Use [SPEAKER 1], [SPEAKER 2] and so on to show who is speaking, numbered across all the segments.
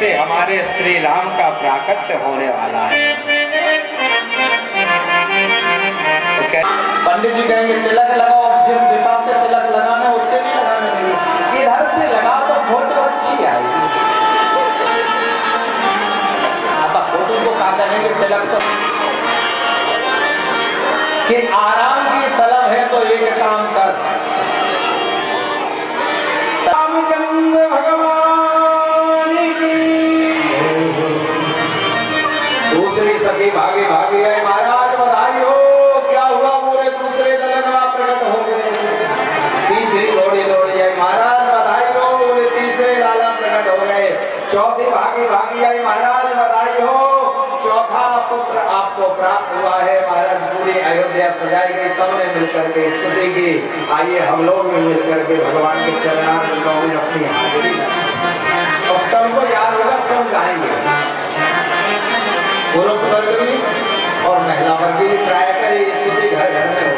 [SPEAKER 1] से हमारे श्री राम का प्राकट्य होने वाला है।
[SPEAKER 2] पंडित जी कहेंगे तिलक लगाओ, जिस दिशा से तिलक लगाना है उससे नहीं लगाने देंगे, इधर से लगा तो फोटो अच्छी आएगी। आता फोटो को कहा करेंगे तिलक तो कि आराम की तलब है तो एक काम कर, रामचंद्र भगवान की दूसरी सखी भागे भागे गए, महाराज बधाई हो, क्या हुआ, पूरे दूसरे तलक प्रकट हो गए। तीसरी दौड़ी दौड़ी आई, महाराज बधाई हो, पूरे तीसरे लाला प्रकट हो गए। चौथी भागी भागी आई, महाराज बधाई हो, चौथा पुत्र आपको प्राप्त हुआ है। महाराज पूरी अयोध्या सजाई गई, सबने मिलकर के स्तुति की। आइए हम लोग भी मिलकर के भगवान के चरणारविंदों में अपनी हाजिरी लगाएं और सबको याद होगा, सब गाएंगे, पुरुष वर्ग भी और महिला वर्ग भी ट्राई करें, स्तुति घर घर में हो।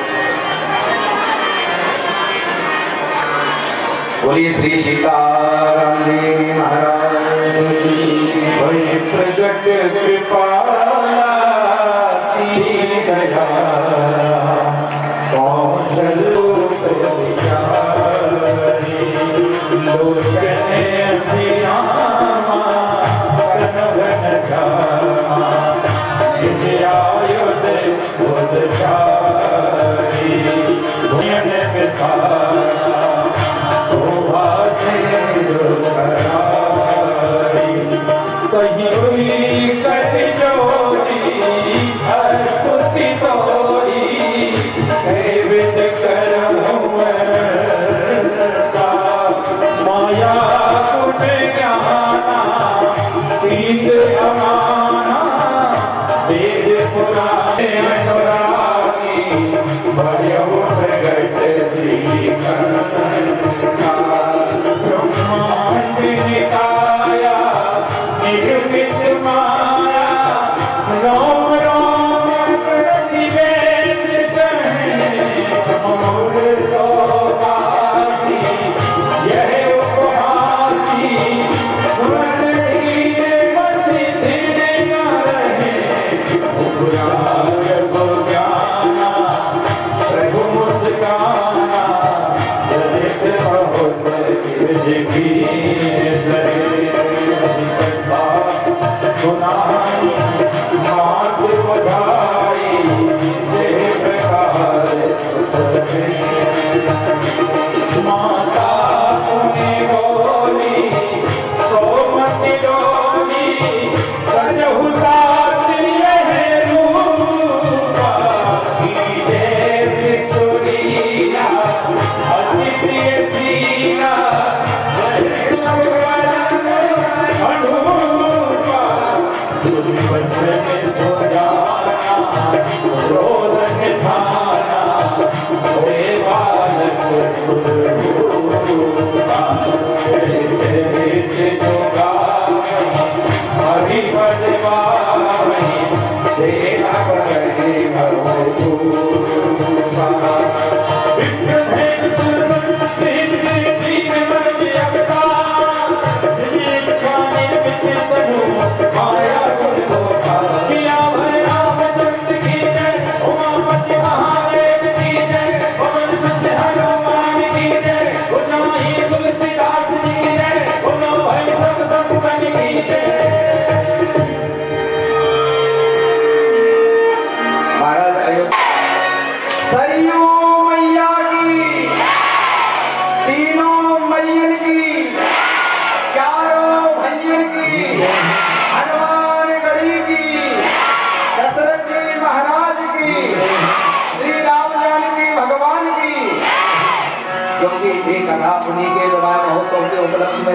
[SPEAKER 2] बोलिए श्री सीताराम जी महाराज की
[SPEAKER 3] प्रगट कृपाला दया कौशल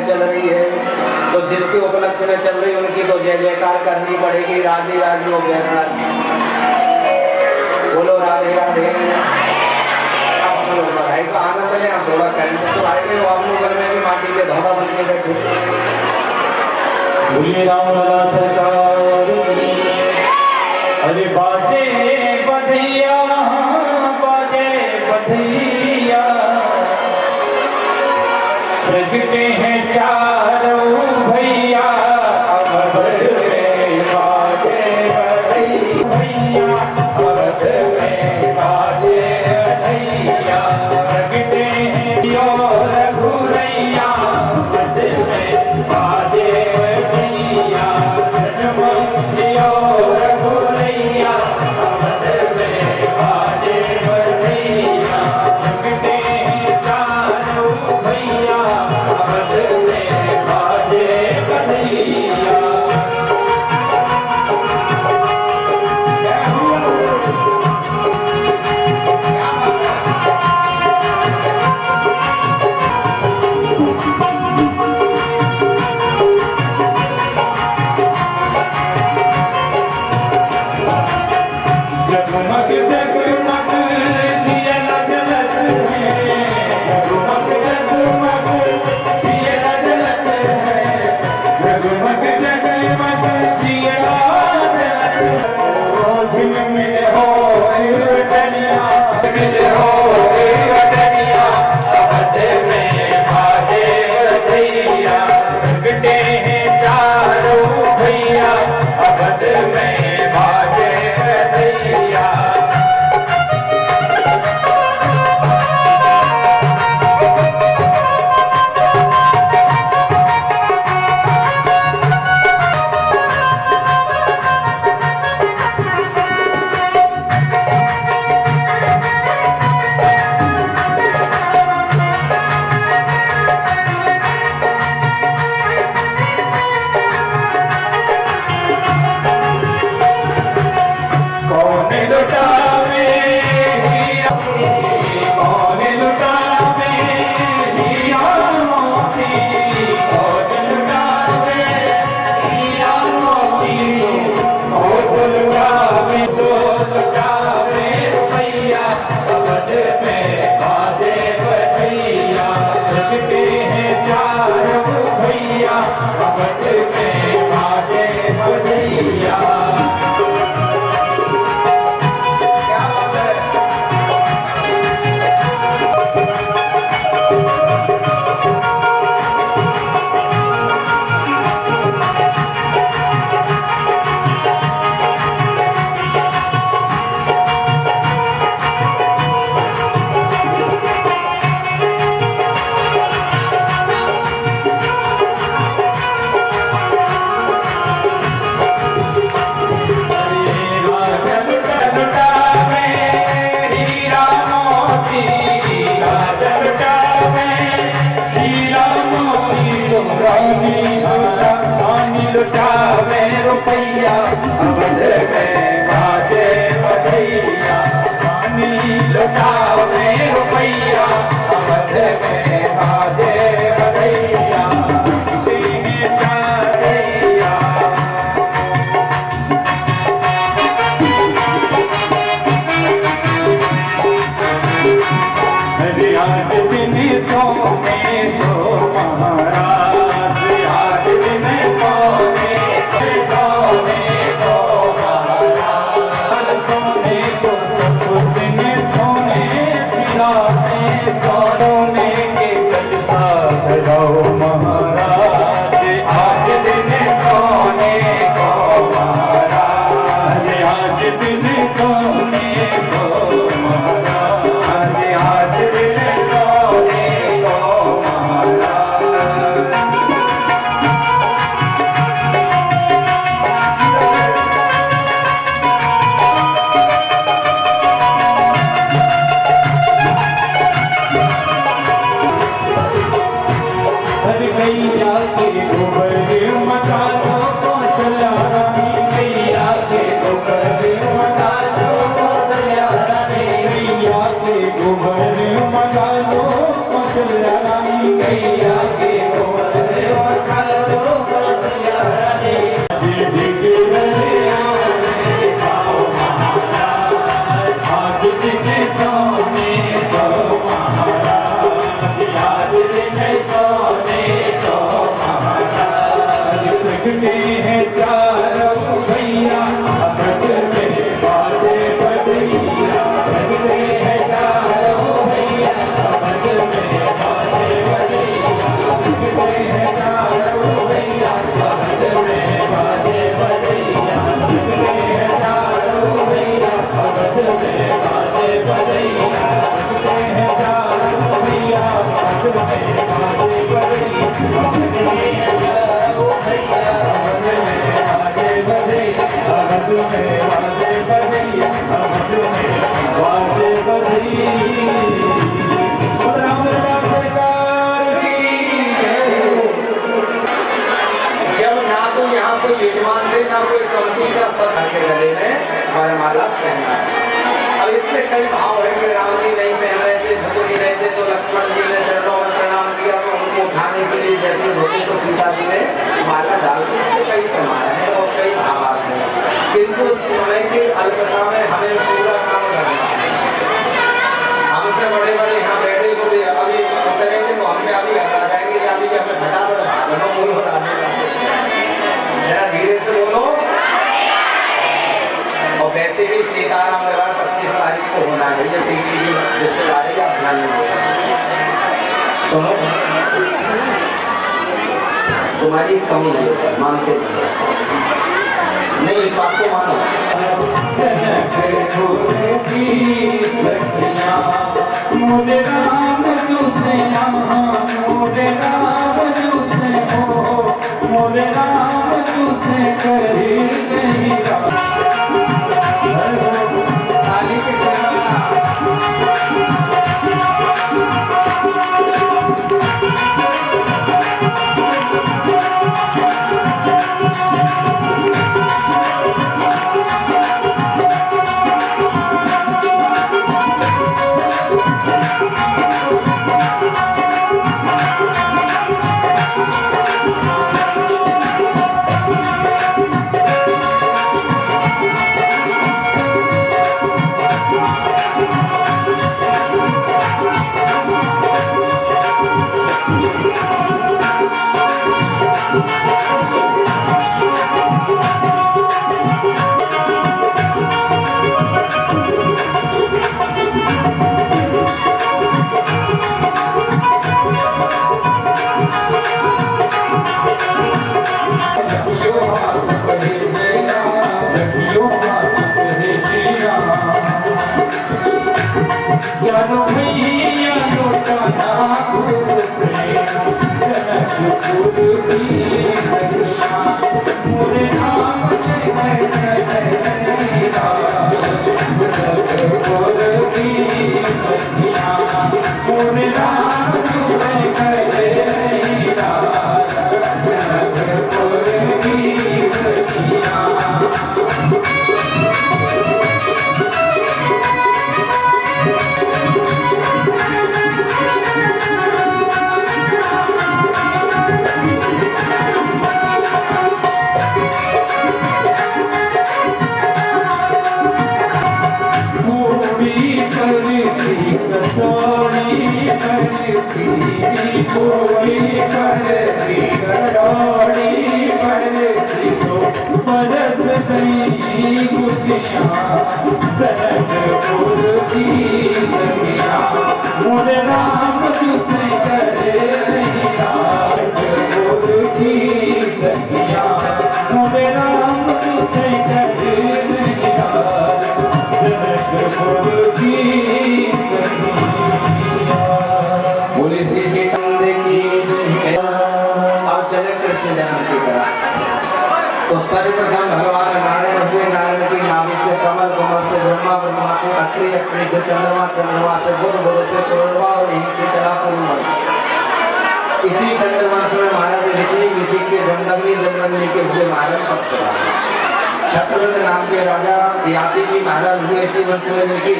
[SPEAKER 2] चल रही है, तो जिसके उपलक्ष्य में चल रही उनकी तो जय जयकार करनी पड़ेगी। राधे राधे हो गया, बोलो राधे राधे। आप लोग बधाई का आनंद लें, आप थोड़ा करें तो आएंगे, आप लोग घर में भी माटी के धोना बन के बैठे।
[SPEAKER 3] बोलिए राम लला सरकार। अरे बाजे बधिया, बाजे बधिया, प्रगटे हैं चारों भैया, जगमग जगमग दिया झिलमिल हो वटनिया झिलमिल हो वटनिया अवध में बाजे बधैया प्रगटे हैं चारों भैया अवध में बाजे बधैया रुपैया अवध में बाजे बधैया पानी लुटावे रुपैया अवध में बाजे बधैया आज दिन सोने सो महाराज आज दिन सोने सोने को महाराज सोने को सब दिन सोने सिराने सोने के कलसा सजाओ महाराज आज दिन सोने को महाराज आज दिन सोने को महाराज आज दिन सोने को महाराज गैया के गोबर मचा दो कौशल्या रानी गैया के गोबर मचा दो कौशल्या रानी गैया के गोबर मचा दो कौशल्या रानी गैया के गोबर मचा दो कौशल्या रानी आज दिन सोने सो महाराज आज दिन सोने को महाराज प्रगटे हैं चारों भैया अवध में बाजे बधैया प्रगटे हैं चारों भैया अवध में बाजे बधैया प्रगटे हैं चारों भैया अवध में बाजे बधैया प्रगटे हैं चारों भैया अवध में बाजे बधैया प्रगटे हैं चारों भैया अवध में बाजे बधैया प्रगटे हैं चारों भैया अवध में बाजे बधैया अवध में बाजे बधैया अवध में बाजे बधैया सरकार की
[SPEAKER 2] जब ना तो यहाँ कोई यजमान दे ना कोई समिति का सदा के गले में वरमाला पहना है। अब इसमें कई भाव है कि राम जी नहीं पहन रहे थे धोती नहीं थे तो लक्ष्मण जी ने चरणों में प्रणाम किया तो उनको उठाने के लिए जैसे धोती तो सीता जी ने माला डाल दी। इसमें कई प्रमाण है और कई भावार्थ है, किंतु समय की अल्पता में हमें पूरा काम करना है। हमसे बड़े बड़े यहाँ बैठे को भी अभी उतरेंगे तो हम पे अभी आ जाएंगे कि अभी हमें फटाफट भागना बोलो राधे राधे। आराम लगा 25 तारीख को होना है ये सीटी जिससे आएगा ध्यान नहीं देगा। सुनो तुम्हारी कमी है मानते नहीं इस बात को मानो।
[SPEAKER 3] मोरे राम तुसे मोरे राम तुसे हो मोरे राम तुसे करी नहीं
[SPEAKER 2] ताली की सेवा
[SPEAKER 3] चलो भैया लौटाना मोरे राम मोरे राम बरस गई गुतियाँ सनकपुर की सखियाँ मोरे राम तुसे करे नहीं सनकपुर की सखियाँ मोरे राम तुसे करे नहीं सनकपुर की सखियाँ।
[SPEAKER 2] बोले श्री सीतानंद की अब चले कृष्ण जन्म की तरह। तो सर्वप्रथम भगवान नारायण हुए नारायण की नाभि से कमल कमल से ब्रह्मा ब्रह्मा से अत्रि अत्रि से चंद्रमा चंद्रमा से बुध बुध से पुरुरवा और यहीं से चला पुरुवंश। इसी चंद्रवंश में महाराज ऋषि ऋषि के जमदग्नि जमदग्नि के हुए महाराज परशुराम। शत्रुघ्न नाम के राजा याति जी महाराज हुए इसी वंश में जिनकी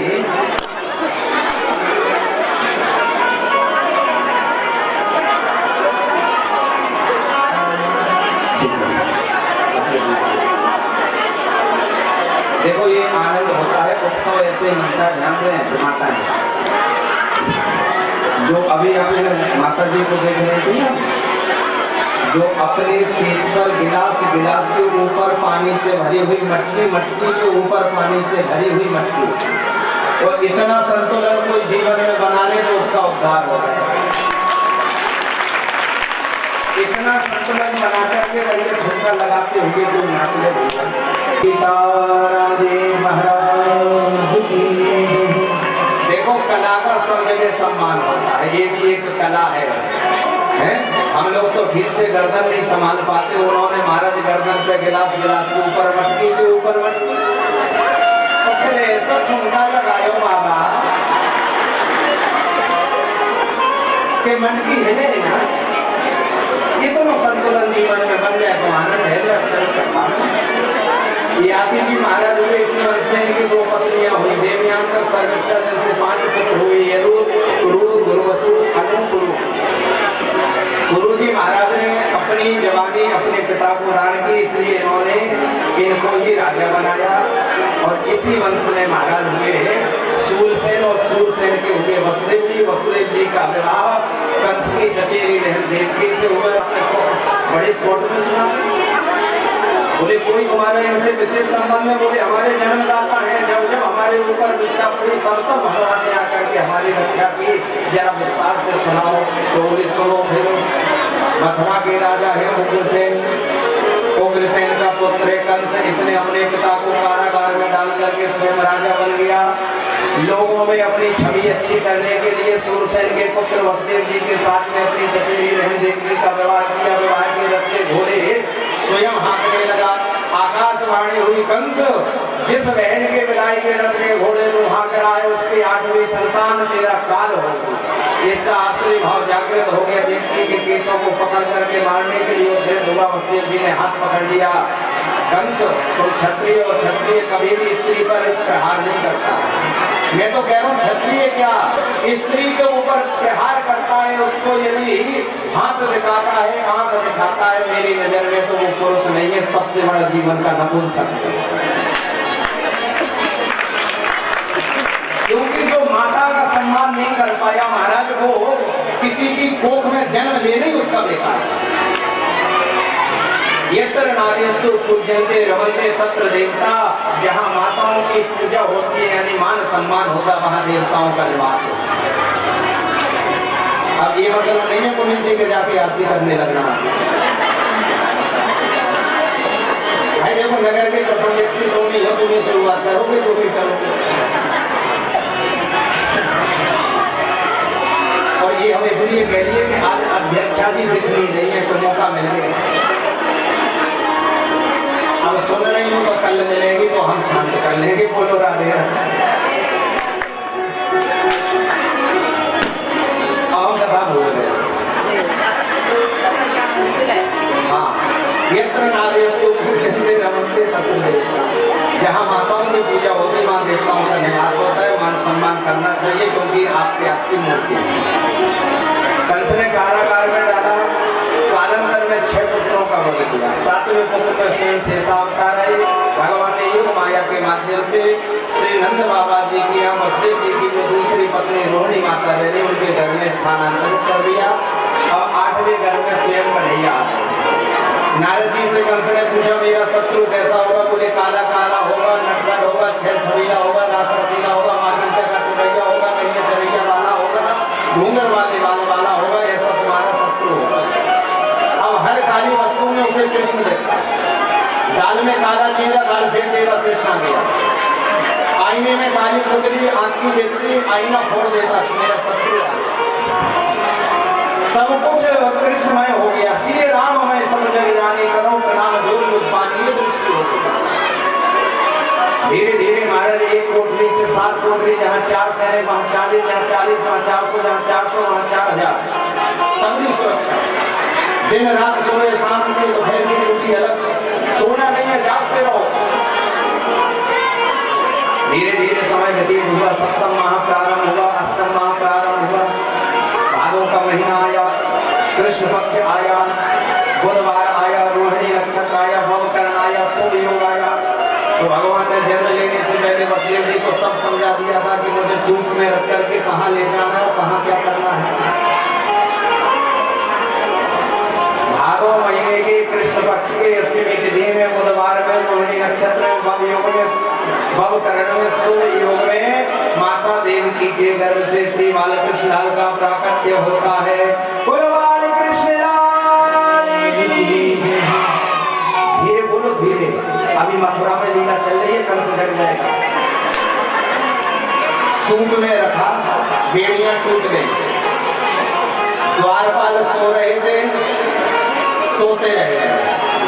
[SPEAKER 2] देखो ये आनंद होता है उत्सव ऐसे मनता ध्यान दें माता है जो अभी आपने माता जी को देख रहे थे ना जो अपने शीश पर गिलास गिलास के ऊपर पानी से भरी हुई मटकी मटकी के ऊपर पानी से भरी हुई मटकी तो इतना संतुलन कोई जीवन में बना ले तो उसका उद्धार होगा। इतना संतुलन बना करके बढ़िया ठुमका लगाते हुए जो नाच ले सीताराम जी महाराज की। देखो कला का सब जगह सम्मान होता है ये भी एक कला है? हम लोग तो ठीक से गर्दन नहीं संभाल पाते उन्होंने महाराज गर्दन पे गिलास गिलास के ऊपर मटकी के ऊपर मटकी तो फिर ऐसा ठुमका लगायो बाबा कि मटकी हिले ना ये दोनों संतुलन जीवन में बन जाए तो आनंद है जो अक्षर करता है। याति जी महाराज हुए इसी वंश में इनकी 2 पत्नियां हुई देवयान सर्विष्ठा से 5 पुत्र हुए यदु कुरु दुर्वसु अनु कुरु। गुरु जी महाराज ने अपनी जवानी अपने पिता को दान की इसलिए इन्होंने इनको ही राजा बनाया और इसी वंश में महाराज हुए सूरसेन और सूरसेन के हुए वसुदेव जी का विवाह कंस की चचेरी बहन देवकी से हुआ। बड़े शॉर्ट में सुना बोले कोई तुम्हारे इनसे विशेष संबंध है? बोले हमारे जन्मदाता हैं, जब जब हमारे ऊपर विपदा पड़ी तब तब भगवान ने आकर के हमारी रक्षा की, जरा विस्तार से सुनाओ। तो बोले सुनो फिर। मथुरा के राजा है उग्रसेन, उग्रसेन का पुत्र है कंस, इसने अपने पिता को कारागार में डाल करके स्वयं राजा बन गया। लोगों में अपनी छवि अच्छी करने के लिए सूरसेन के पुत्र वसुदेव जी के साथ में अपनी चचेरी बहन देवकी का विवाह किया। विवाह के रथ के घोड़े स्वयं हाँकने लगा। आकाशवाणी हुई, कंस जिस बहन के विदाई के रथ के घोड़े तू हाँक रहा है उसकी 8वीं संतान तेरा काल होगी। इसका आश्रय भाव जागृत हो गया। देवकी के केसों को पकड़ करके मारने के लिए उद्यत हुआ। वसुदेव जी ने हाथ पकड़ लिया। कंस तुम क्षत्रिय और क्षत्रिय कभी भी स्त्री पर प्रहार नहीं करता। मैं तो कह रहा हूँ क्षत्रिय क्या स्त्री के ऊपर प्रहार करता है, उसको यदि हाथ दिखाता है, आंख दिखाता है, मेरी नजर में तो वो पुरुष नहीं है, सबसे बड़ा जीवन का नपुंसक है। क्योंकि जो माता का सम्मान नहीं कर पाया महाराज, वो किसी की कोख में जन्म लेना ही उसका बेकार है। यत्र नार्यस्तु पूज्यन्ते रमन्ते तत्र देवता, जहाँ माताओं की पूजा होती है यानी मान सम्मान होता है, वहाँ देवताओं का निवास होता है। अब ये मतलब नहीं है पुण्य जी के जाके आरती करने लगना। भाई देखो नगर के प्रथम व्यक्ति तुम ही हो, तुम्हें शुरुआत करोगे तो भी करोगे। और ये हम इसलिए कह लिए कि आज अध्यक्षा जी दिख नहीं है तो मौका मिल गया। अब सुन रही हूँ तो कल मिलेगी तो हम शांत कर लेंगे। बोलो राधे राधे। हम कथा भूल गए। हाँ, यत्र नार्यस्तु पूज्यन्ते रमन्ते तत्र देवता, जहाँ माताओं की पूजा होती है वहाँ देवताओं का निवास होता है। मान सम्मान करना चाहिए क्योंकि आपके आपकी मूर्ति है। कंस ने कारागार में डाला। कालांतर में 6 पुत्रों का वध किया। 7वें पुत्र पर स्वयं शेषा अवतार आई। भगवान ने योग माया के माध्यम से श्री नंद बाबा जी की या वसुदेव जी की जो दूसरी पत्नी रोहिणी माता ने उनके घर में स्थानांतरित कर दिया। अब 8वें घर में स्वयं कन्हैया। नारद जी से कंस ने पूछा मेरा शत्रु कैसा होगा? बोले काला काला होगा, नटखट होगा, छेल छबीला होगा, रास रसीला होगा, माखनता का टुकड़िया होगा, कहीं चरैया वाला होगा, घूंघर वाले वाला होगा, ऐसा तुम्हारा शत्रु होगा। अब हर काली वस्तु में उसे कृष्ण देखता है। दाल में काला जीरा, दाल फेंक देगा, कृष्ण आ गया। आईने में काली पुतली आंखी देखती, आईना फोड़ देता, मेरा शत्रु आ गया। सब कुछ कृष्णमय हो गया। श्री राम मैं सब जग जाने, करो प्रणाम जोर उत्पादनीय दृष्टि हो गई। धीरे धीरे महाराज एक कोठरी से 7 कोठरी, जहाँ 4 सैनिक वहाँ 40, जहाँ 40 वहाँ 400, जहाँ 400 वहाँ 4000। तगड़ी सुरक्षा। दिन रात सोए शाम की दोपहर की ड्यूटी अलग। सोना नहीं है, जागते रहो। धीरे धीरे समय व्यतीत हुआ। 7वां माह प्रारंभ हुआ, 8वां माह प्रारंभ हुआ। भादों का महीना आया, कृष्ण पक्ष आया, बुधवार आया, रोहिणी नक्षत्र आया, भवकरण आया, शुभ योग आया। तो भगवान ने जन्म लेने से पहले वसुदेव जी को सब समझा दिया था कि मुझे सूप में रख करके कहाँ ले जाना है और कहाँ क्या करना है। भादों महीने के कृष्ण पक्ष के अष्टमी तिथि में, बुधवार में, रोहिणी नक्षत्र में, भव योग में, भवकरण में, शुभ योग में माता देवकी के गर्भ से श्री बालकृष्ण लाल का प्राकट्य होता है। बोलो बालकृष्ण लाल की। धीरे बोलो धीरे। अभी मथुरा में लीला चल रही है, कंस डर जाएगा। सूप में रखा, बेड़ियां टूट गई। द्वारपाल सो रहे थे, सोते रहे,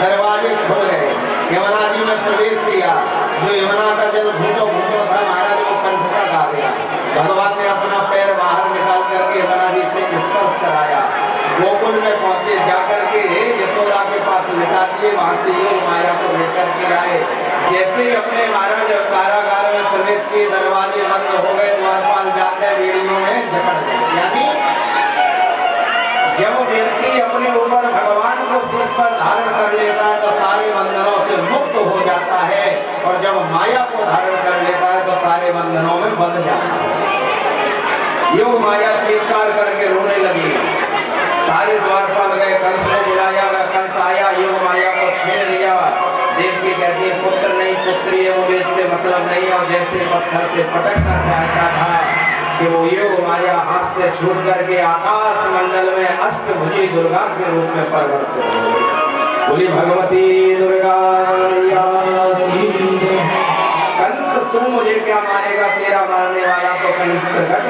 [SPEAKER 2] दरवाजे खुल गए। यमुना जी में प्रवेश किया। जो यमुना का जल घूटो घूटो था महाराज वो कंठ तक आ गया। भगवान ने अपना पैर बाहर निकाल करके यमुना जी से स्पर्श कराया। गोकुल में पहुंचे, जाकर के यशोदा के पास लिटा दिए। वहां से योग माया को लेकर के आए। जैसे ही अपने महाराज कारागार में प्रवेश किए, दरवाजे बंद हो गए। द्वारपाल जाकर बेड़ियों में जकड़ गए। यानी जब व्यक्ति अपने ऊपर भगवान को शीश पर धारण कर लेता है तो सारे बंधनों से मुक्त हो जाता है, और जब माया को धारण कर लेता है तो सारे बंधनों में बंध जाता है। योग माया चीत्कार करके रोने लगी। सारे द्वारपाल गए, कंस को बुलाया गया। कंस आया, योग माया को छीन लिया। पुत्री है, मुझे इससे मतलब नहीं। और जैसे पत्थर से पटकना चाहता था कि वो योग माया हाथ से छूट करके आकाश मंडल में अष्टभुजी दुर्गा के रूप में परिवर्तित हो गई। बोली भगवती दुर्गा मैया की जय। कंस तू मुझे क्या मारेगा, तेरा मारने वाला तो कंस प्रकट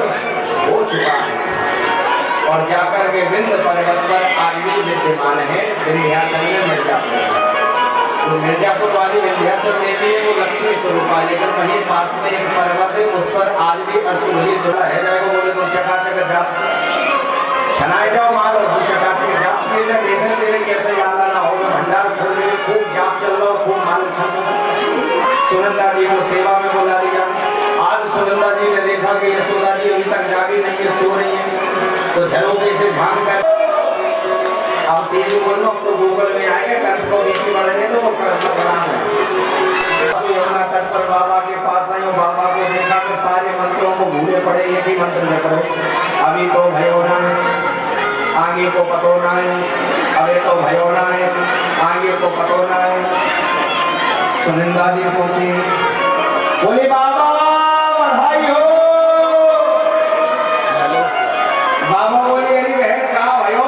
[SPEAKER 2] हो चुका है। और जाकर के विंध्य पर्वत पर आज भी विद्यमान है, विंध्याचल में मिर्जापुर। तो मिर्जापुर वाली विंध्याचल देवी है, वो लक्ष्मी स्वरूप है, लेकिन वहीं पास में एक पर्वत है, उस पर आज भी अष्टभुजी दुर्गा है। जाएगा बोले तो चकाचक जाप छनाए जाओ मार, और हम चकाचक जाप किए जाए। देखें तेरे कैसे याद आना हो, भंडार खोल दे, खूब जाप चल रहा, खूब मान सुनंदा जी को सेवा में बुला लिया। आज सुनंदा जी ने देखा कि यशोदा जी अभी तक जागी नहीं है, सो रही है, तो झरोखे से झांक कर अब तेज बोलो, अब तो गूगल में आएंगे, कंस को बीच में बढ़ेंगे तो वो कर्म बना है। यमुना तट पर बाबा के पास आए, बाबा को देखा कि सारे मंत्रों को भूले पड़े, एक ही मंत्र न करो। अभी तो भय होना है, आगे को पतोना है, अभी तो भय होना है, आगे को पतोना है। सुनिंदा जी पहुंची, बोली बाबा बधाई हो। बाबा बोली अरे बहन कहा भयो,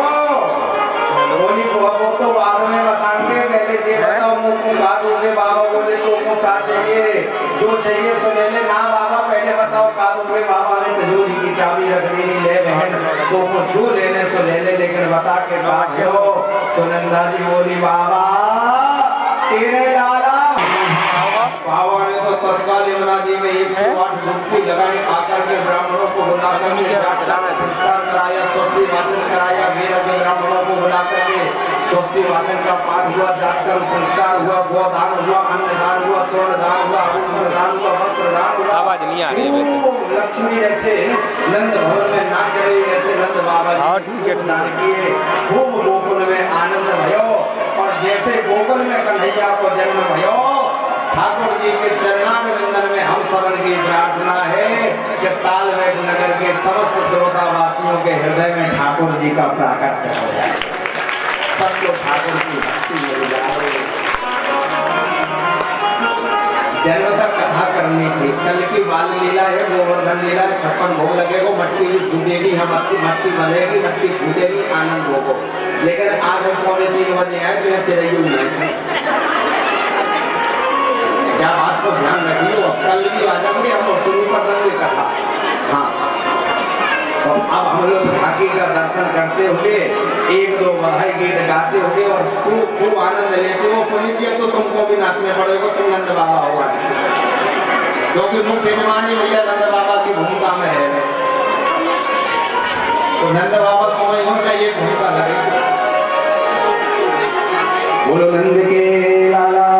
[SPEAKER 2] बोली वो तो बाद में बताएंगे, पहले ये बताओ मुंह को खा दोगे। बाबा बोले तुमको क्या चाहिए, जो चाहिए सो ले ले। ना बाबा पहले बताओ खा दोगे। बाबा ने तिजोरी की चाबी रख दी, ले बहन तुमको जो लेने सो ले ले, लेकिन बता के बात करो। सुनंदा जी बोली बाबा तेरे लाला। बाबा ने तो तत्काल यमुना जी में 108 डुबकी लगाई, आकर के ब्राह्मणों को बुलाकर के संस्कार कराया, स्वस्ति वाचन कराया। वेद के ब्राह्मणों को बुलाकर के स्वस्ति वाचन का पाठ हुआ, जातकर्म संस्कार हुआ, गोदान हुआ, अन्नदान हुआ, स्वर्ण दान हुआ, आभूषण दान हुआ, वस्त्र दान हुआ। आवाज नहीं आ रही है। लक्ष्मी जैसे नंद भवन में नाच रही, ऐसे नंद बाबा जी दान किए। खूब गोकुल में आनंद भयो, और जैसे गोकुल में कन्हैया को जन्म भयो, ठाकुर जी के चरणारविंदन में हम सबन की प्रार्थना है कि तालबेट नगर के समस्त श्रोता वासियों के हृदय में ठाकुर जी का प्राकट्य हो जाए, सबको ठाकुर की भक्ति मिल जाए। जन्म तक कथा करनी थी, कल की बाल लीला है, गोवर्धन लीला, 56 भोग लगेगा, मटकी फूटेगी, हम मटकी बनेगी, मटकी फूटेगी, आनंद होगा। लेकिन आज हम 2:45 बजे आए तो यहाँ चिरैयू नहीं। क्या बात को ध्यान रखिए, और कल भी आ जाएंगे, हम शुरू कर देंगे कथा। हाँ, तो अब हम लोग झांकी का दर्शन करते हुए 1-2 बधाई गीत गाते हुए और खूब आनंद लेते हो। पुनीत जी तो तुमको भी नाचने पड़ेगा, तुम नंद बाबा होगा, क्योंकि मुख्य यजमानी भैया नंद बाबा की भूमिका में है, तो नंद बाबा को ये भूमिका लगे। बोलो नंद के लाला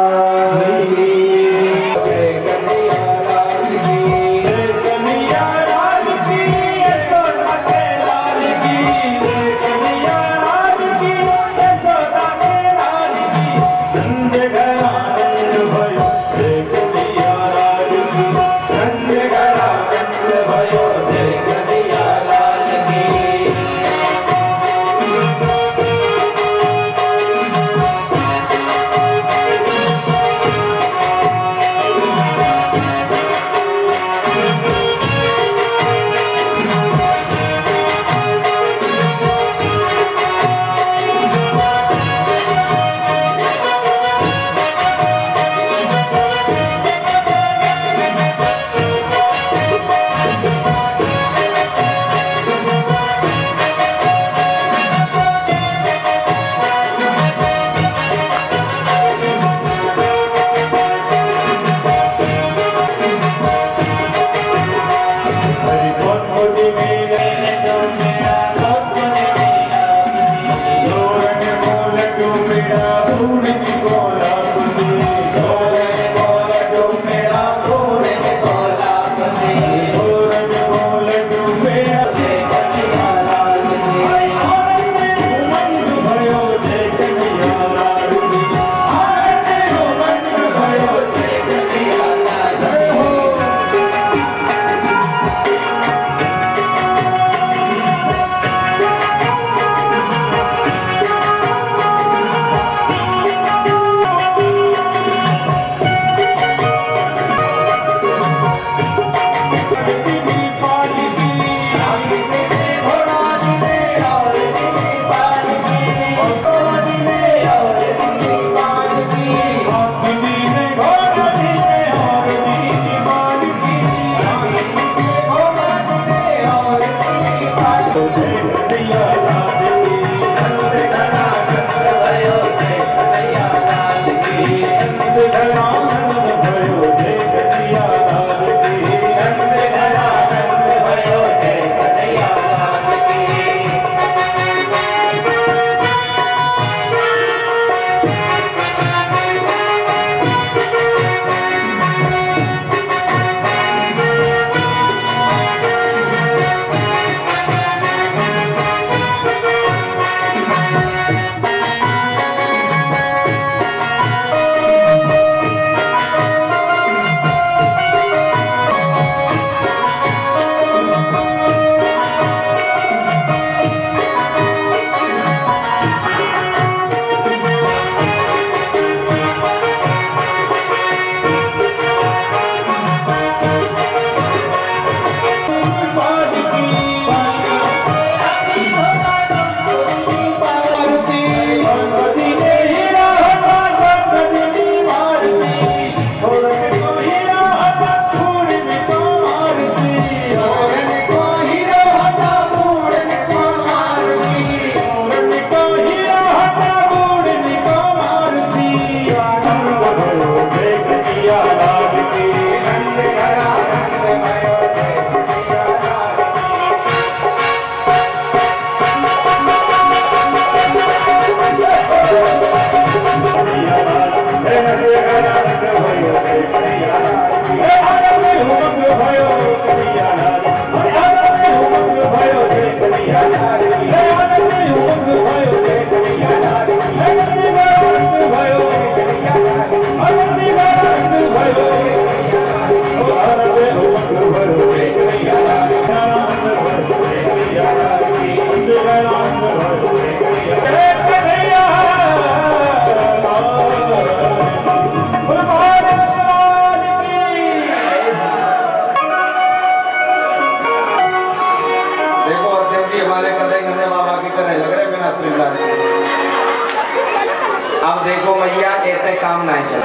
[SPEAKER 2] लगे ते काम नहीं चले।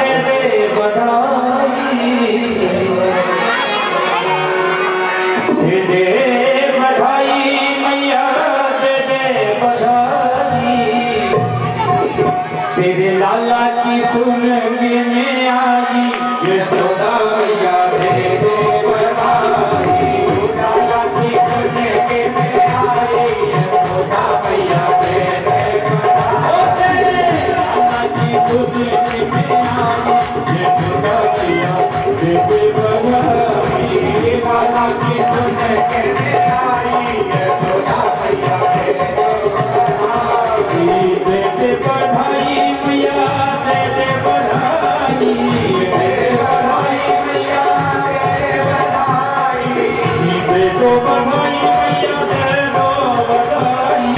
[SPEAKER 3] दे बधाई मैया दे बधाई तेरे लाला की सुन के मैं आई यशोदा मैया दे बधाई लाला की सुन के मैं आई यशोदा मैया दे बधाई लाला की सुन के मैं आई यशोदा मैया दे बधाई लाला की सुन के मैं आई यशोदा मैया दे बधाई दे बधाई मैया दे बधाई मैया दे बधाई दे दो बधाई मैया दे दो बधाई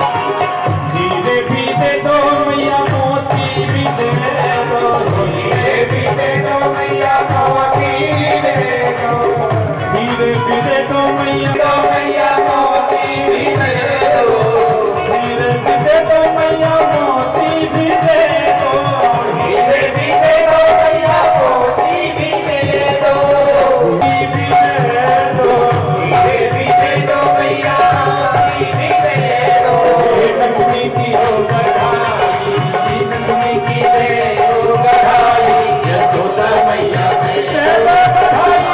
[SPEAKER 3] धीरे भी दे दो मैया मोती भी दे दो धीरे भी दे दो मैया मोती दे दो धीरे भी दे दो मैया मोती भी दे दो धीरे भी दे दो मैया मोती भी दे दो धीरे भी दे दो मैया मोती भी दे दो भी दे दो धीरे भी दे दो मैया मोती भी दे दो लक्ष्मी की हो बधाई लक्ष्मी की दे हो बधाई यशोदा मैया दे बधाई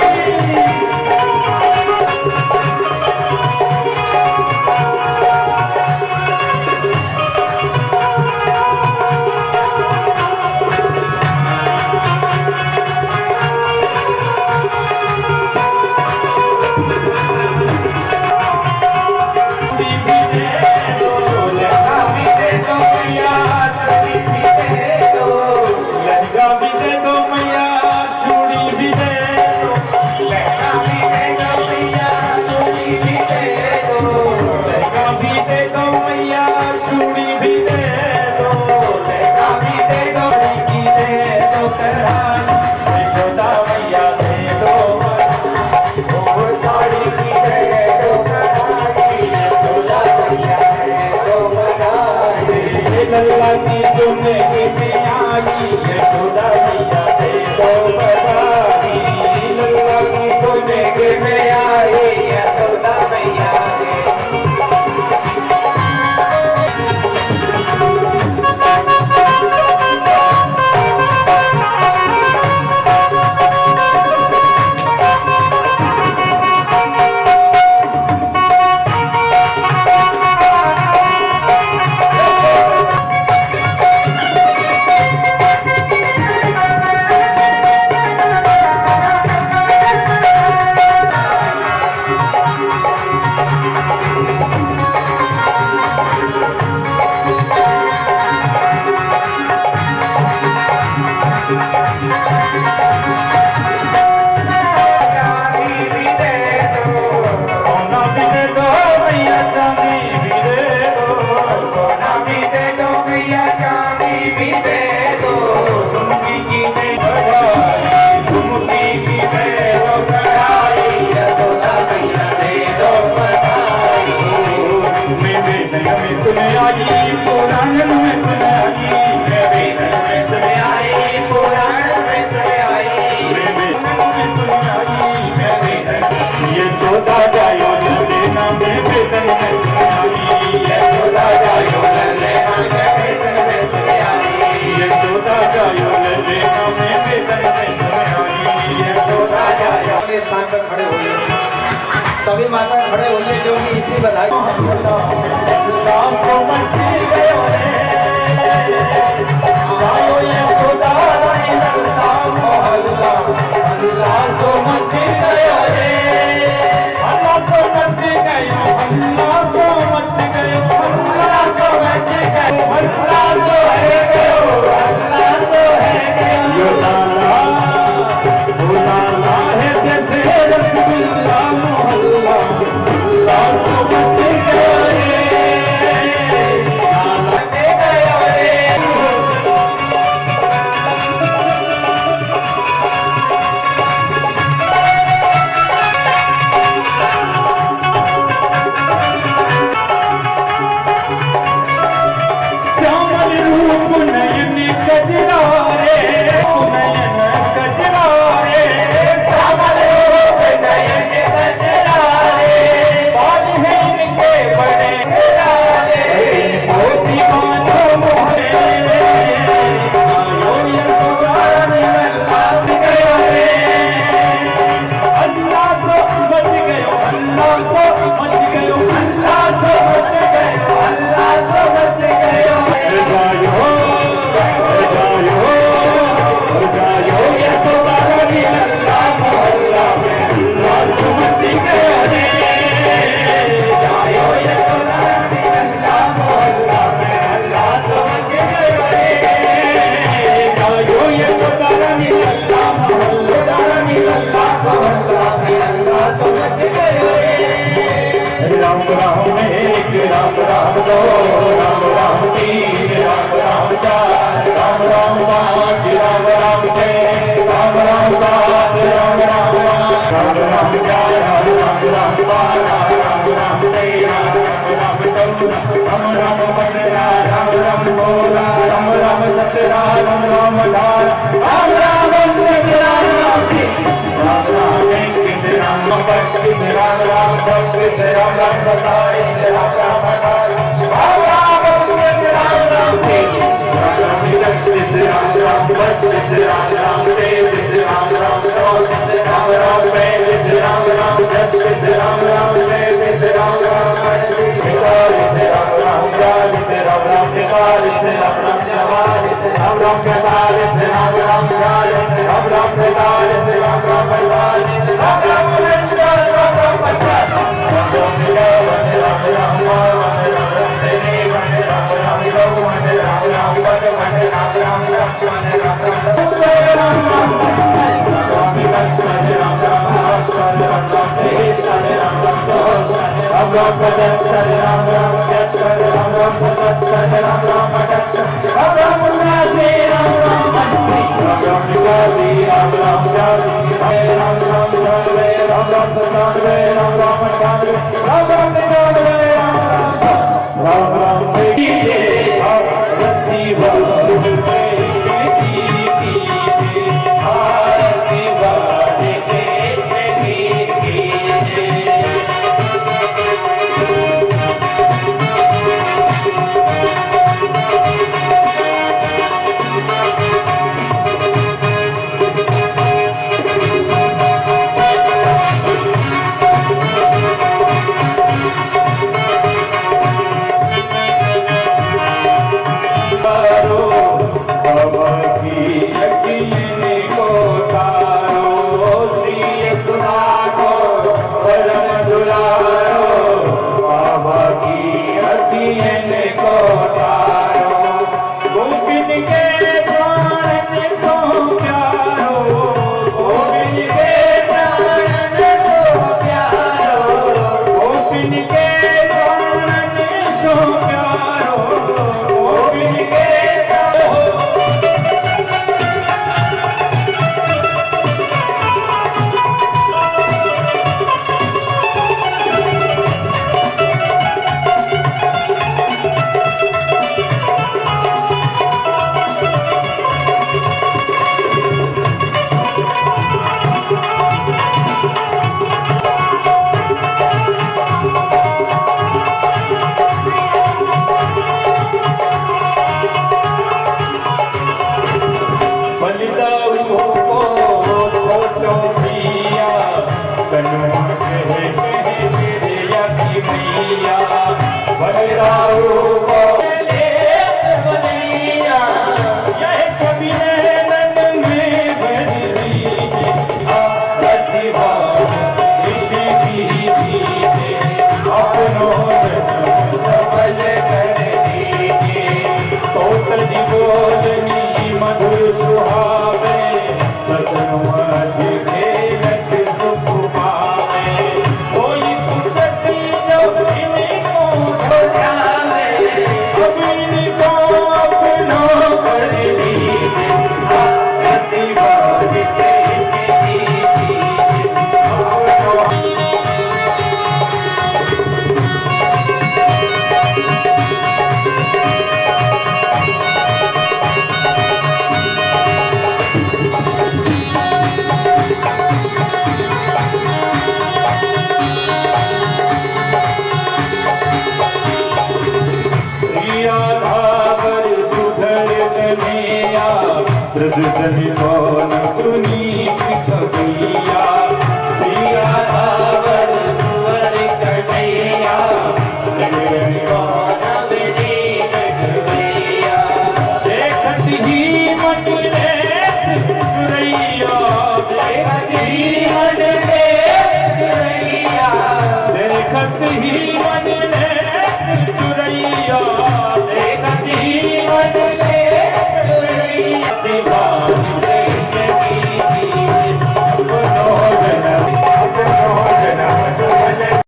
[SPEAKER 3] लल्ला की सुनने के आई यशोदा मैया दे दो बधाई लल्ला की सुनने के मैं आई यशोदा मैया दे
[SPEAKER 2] स्थान पर खड़े होइए, सभी माता खड़े होइए जो कि इसी बधाई
[SPEAKER 3] है जैसे रसगुल्ला राम राम एक, राम राम दो, राम राम तीन, राम राम चार, राम राम पाँच, राम राम छः, राम राम सात, राम राम आठ, राम राम ग्यारह, राम राम बारह, राम राम तेरह, राम राम चौदह, राम राम पंद्रह, राम राम सोलह, राम राम सत्रह, राम राम अठारह, राम राम उन्नीस, राम राम बीस, राम राम इक्कीस, राम राम पच्चीस, राम राम छब्बीस, राम राम सत्ताईस, राम राम अट्ठाईस, राम राम उन्नीस, राम राम तीस, राम राम इकतीस, राम राम बत्तीस, राम राम तैंतीस, राम राम चौंतीस, राम राम पैंतीस, राम राम छत्तीस, राम राम सैंतीस, राम राम अड़तीस, इकतालीस, राम राम बयालीस, राम राम तैंतालीस, राम राम चवालीस, राम राम पैंतालीस, राम राम छियालीस, राम राम सैंतालीस, राम राम पैंतालीस, राम राम उनचास, राम राम पचास, राम राम इक्यावन, राम राम बावन, राम राम तिरपन, राम राम चौवन, राम राम पचपन, राम राम छप्पन, राम राम सत्तर, राम राम इकहत्तर, राम राम बहत्तर, राम राम तिहत्तर, राम राम चौहत्तर, राम राम पचहत्तर, राम राम छिहत्तर, राम राम सतहत्तर, राम राम अठहत्तर, राम राम उनासी, राम राम अस्सी, राम राम इक्यासी, राम राम बयासी, राम राम तिरानवे, राम राम सत्तानवे, राम राम अट्ठानवे, राम राम निन्यानवे, राम राम आरती वाले आरती वाले
[SPEAKER 4] Dani Dani